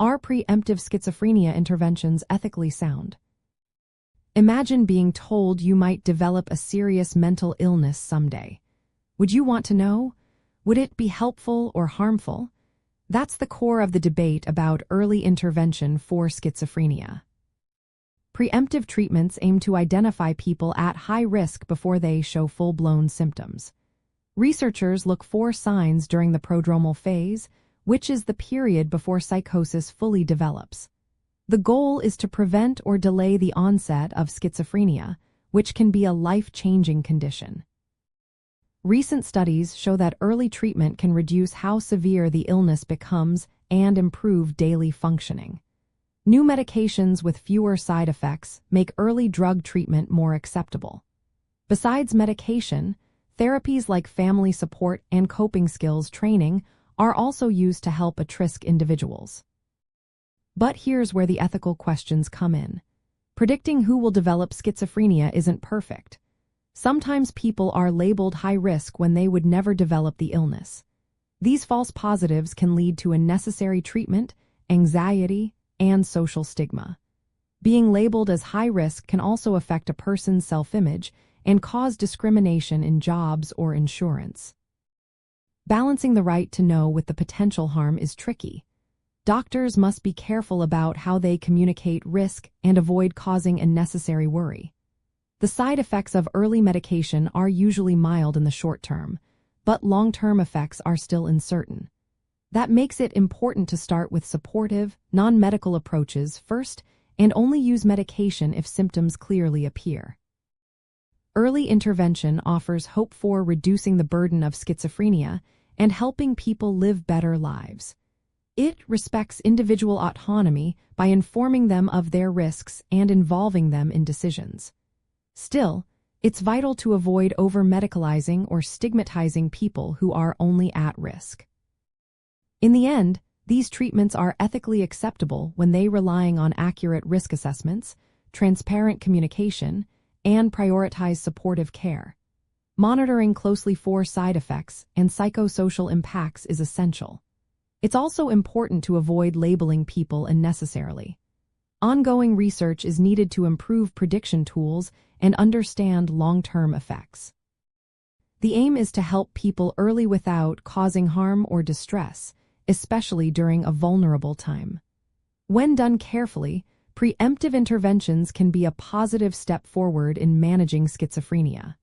Are preemptive schizophrenia interventions ethically sound? Imagine being told you might develop a serious mental illness someday. Would you want to know? Would it be helpful or harmful? That's the core of the debate about early intervention for schizophrenia. Preemptive treatments aim to identify people at high risk before they show full-blown symptoms. Researchers look for signs during the prodromal phase, which is the period before psychosis fully develops. The goal is to prevent or delay the onset of schizophrenia, which can be a life-changing condition. Recent studies show that early treatment can reduce how severe the illness becomes and improve daily functioning. New medications with fewer side effects make early drug treatment more acceptable. Besides medication, therapies like family support and coping skills training are also used to help at-risk individuals. But here's where the ethical questions come in. Predicting who will develop schizophrenia isn't perfect. Sometimes people are labeled high risk when they would never develop the illness. These false positives can lead to unnecessary treatment, anxiety, and social stigma. Being labeled as high risk can also affect a person's self-image and cause discrimination in jobs or insurance. Balancing the right to know with the potential harm is tricky. Doctors must be careful about how they communicate risk and avoid causing unnecessary worry. The side effects of early medication are usually mild in the short term, but long-term effects are still uncertain. That makes it important to start with supportive, non-medical approaches first and only use medication if symptoms clearly appear. Early intervention offers hope for reducing the burden of schizophrenia and helping people live better lives. It respects individual autonomy by informing them of their risks and involving them in decisions. Still, it's vital to avoid over-medicalizing or stigmatizing people who are only at risk. In the end, these treatments are ethically acceptable when they rely on accurate risk assessments, transparent communication, and prioritize supportive care. Monitoring closely for side effects and psychosocial impacts is essential. It's also important to avoid labeling people unnecessarily. Ongoing research is needed to improve prediction tools and understand long-term effects. The aim is to help people early without causing harm or distress, especially during a vulnerable time. When done carefully, preemptive interventions can be a positive step forward in managing schizophrenia.